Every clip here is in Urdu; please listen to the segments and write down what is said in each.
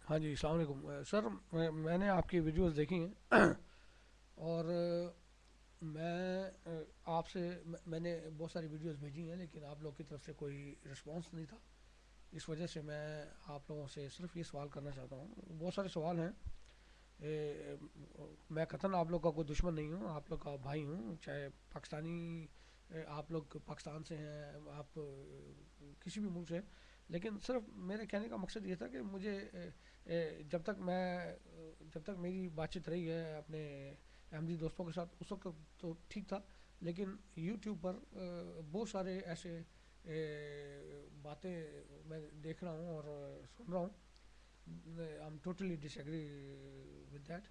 ہاں جی، السلام علیکم سر. میں نے آپ کی ویڈیوز دیکھی ہیں اور میں آپ سے میں نے بہت ساری ویڈیوز بھیجی ہیں لیکن آپ لوگ کی طرف سے کوئی رسپانس نہیں تھا. اس وجہ سے میں آپ لوگوں سے صرف یہ سوال کرنا چاہتا ہوں. بہت سارے سوال ہیں. اے، میں قطعاً آپ لوگ کا کوئی دشمن نہیں ہوں، آپ لوگ کا بھائی ہوں. چاہے پاکستانی آپ لوگ پاکستان سے ہیں، آپ کسی بھی ملک سے. لیکن صرف میرے کہنے کا مقصد یہ تھا کہ مجھے جب تک جب تک میری بات چیت رہی ہے اپنے احمدی دوستوں کے ساتھ اس وقت تو ٹھیک تھا. لیکن یوٹیوب پر بہت سارے ایسے باتیں میں دیکھ رہا ہوں اور سن رہا ہوں. I am totally disagree with that.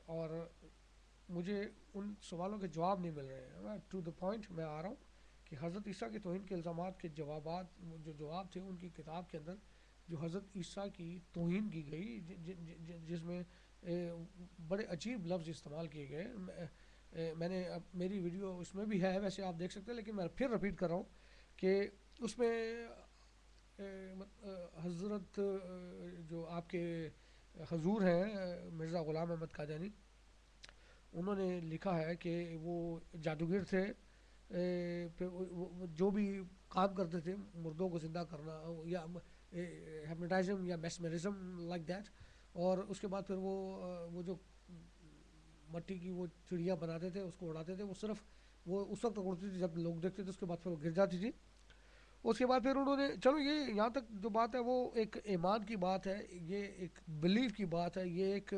اور مجھے ان سوالوں کے جواب نہیں مل رہے ہیں. ٹو دا پوائنٹ میں آ رہا ہوں کہ حضرت عیسیٰ کی توہین کے الزامات کے جوابات، جو جواب تھے ان کی کتاب کے اندر، جو حضرت عیسیٰ کی توہین کی گئی، جس میں بڑے عجیب لفظ استعمال کیے گئے. میں نے میری ویڈیو اس میں بھی ہے، ویسے آپ دیکھ سکتے ہیں، لیکن میں پھر رپیٹ کر رہا ہوں کہ اس میں حضرت جو آپ کے حضور ہیں مرزا غلام احمد قادیانی، انہوں نے لکھا ہے کہ وہ جادوگر تھے. جو بھی کام کرتے تھے مردوں کو زندہ کرنا یا ہیپنوٹائزم یا میسمرزم لائک دیٹ. اور اس کے بعد پھر وہ جو مٹی کی وہ چڑیا بناتے تھے اس کو اڑاتے تھے، وہ صرف وہ اس وقت تک اڑتی تھی جب لوگ دیکھتے تھے، اس کے بعد پھر وہ گر جاتی تھی. اس کے بعد پھر انہوں نے، چلو یہ یہاں تک جو بات ہے وہ ایک ایمان کی بات ہے، یہ ایک بلیف کی بات ہے، یہ ایک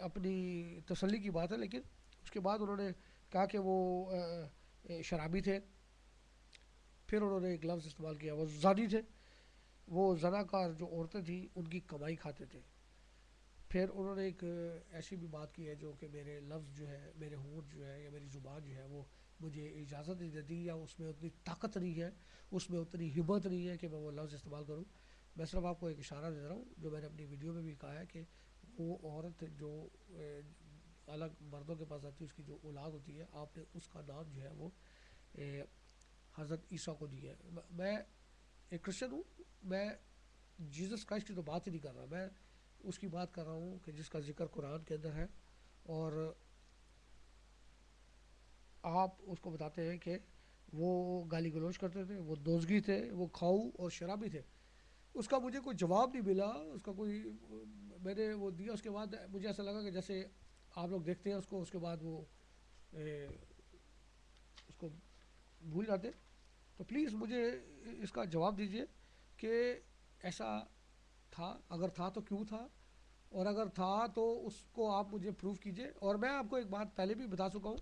اپنی تسلی کی بات ہے. لیکن اس کے بعد انہوں نے کہا کہ وہ شرابی تھے. پھر انہوں نے ایک لفظ استعمال کیا، وہ زانی تھے. وہ زناکار جو عورتیں تھیں ان کی کمائی کھاتے تھے. پھر انہوں نے ایک ایسی بھی بات کی ہے جو کہ میرے لفظ جو ہے، میرے ہونٹ جو ہے یا میری زبان جو ہے وہ مجھے اجازت نہیں دیتی، یا اس میں اتنی طاقت نہیں ہے، اس میں اتنی ہمت نہیں ہے کہ میں وہ لفظ استعمال کروں. میں صرف آپ کو ایک اشارہ دے رہا ہوں جو میں نے اپنی ویڈیو میں بھی کہا ہے کہ وہ عورت جو الگ مردوں کے پاس آتی ہے، اس کی جو اولاد ہوتی ہے، آپ نے اس کا نام جو ہے وہ حضرت عیسیٰ کو دیا ہے. میں ایک کرسچن ہوں. میں جیزس کرائسٹ کی تو بات ہی نہیں کر رہا، میں اس کی بات کر رہا ہوں کہ جس کا ذکر قرآن کے اندر ہے. اور آپ اس کو بتاتے ہیں کہ وہ گالی گلوچ کرتے تھے، وہ دوزگی تھے، وہ کھاؤ اور شرابی تھے. اس کا مجھے کوئی جواب نہیں ملا، اس کا کوئی، میں نے وہ دیا. اس کے بعد مجھے ایسا لگا کہ جیسے آپ لوگ دیکھتے ہیں اس کو، اس کے بعد وہ اس کو بھول جاتے. تو پلیز مجھے اس کا جواب دیجیے کہ ایسا تھا، اگر تھا تو کیوں تھا، اور اگر تھا تو اس کو آپ مجھے پروف کیجیے. اور میں آپ کو ایک بات پہلے بھی بتا چکا ہوں،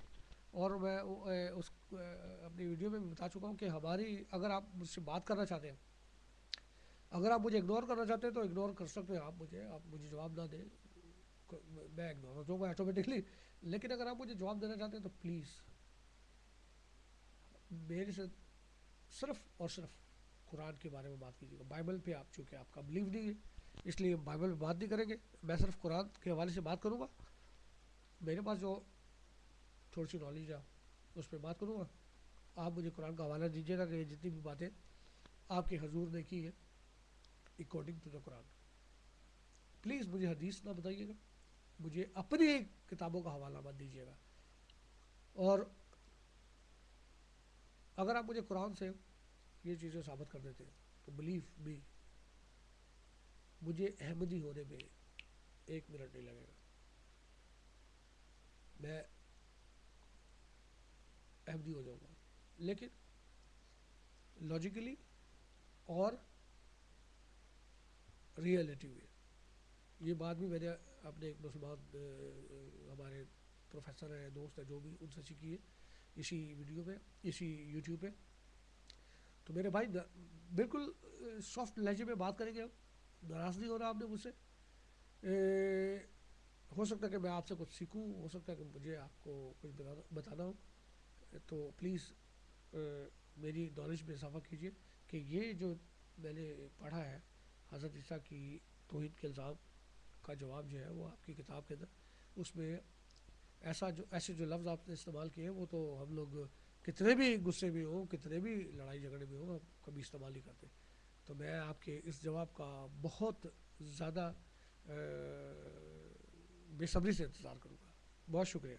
اور میں اس اپنی ویڈیو میں بھی بتا چکا ہوں کہ ہماری، اگر آپ مجھ سے بات کرنا چاہتے ہیں، اگر آپ مجھے اگنور کرنا چاہتے ہیں تو اگنور کر سکتے ہیں آپ مجھے جواب نہ دیں، میں اگنور ہو جاؤں گا آٹومیٹکلی. لیکن اگر آپ مجھے جواب دینا چاہتے ہیں تو پلیز میرے سے صرف اور صرف قرآن کے بارے میں بات کیجیے گا. بائبل پہ آپ، چونکہ آپ کا بلیو نہیں ہے اس لیے بائبل پہ بات نہیں کریں گے. میں صرف قرآن کے حوالے سے بات کروں گا. میرے پاس جو تھوڑی سی نالج ہے اس پہ بات کروں گا. آپ مجھے قرآن کا حوالہ دیجیے گا کہ یہ جتنی بھی باتیں آپ کے حضور نے کی ہے according to the Quran. Please مجھے حدیث نہ بتائیے گا، مجھے اپنی کتابوں کا حوالہ مت دیجیے گا. اور اگر آپ مجھے قرآن سے یہ چیزیں ثابت کر دیتے ہیں تو بلیو می، مجھے احمدی ہونے میں 1 منٹ نہیں لگے گا. میں احمدی ہو جاؤں گا. لیکن لاجیکلی اور ریئلٹی میں، یہ بات بھی میں نے اپنے ایک مسلمان ہمارے پروفیسر ہیں، دوست ہیں، جو بھی، ان سے سیکھی ہے اسی ویڈیو پہ، اسی یوٹیوب پہ. تو میرے بھائی بالکل سافٹ لہجے میں بات کریں گے. ہم ناراض نہیں ہو رہا آپ نے مجھ سے. ہو سکتا ہے کہ میں آپ سے کچھ سیکھوں، ہو سکتا ہے کہ مجھے آپ کو کچھ بتانا ہو. تو پلیز میری نالج میں اضافہ کیجیے کہ یہ جو میں نے پڑھا ہے حضرت عیسیٰ کی توہین کے الزام کا جواب جو ہے وہ آپ کی کتاب کے اندر، اس میں ایسے جو لفظ آپ نے استعمال کیے وہ تو ہم لوگ کتنے بھی غصے میں ہوں، کتنے بھی لڑائی جھگڑے میں ہوں، ہم کبھی استعمال نہیں کرتے. تو میں آپ کے اس جواب کا بہت زیادہ بے صبری سے انتظار کروں گا. بہت شکریہ.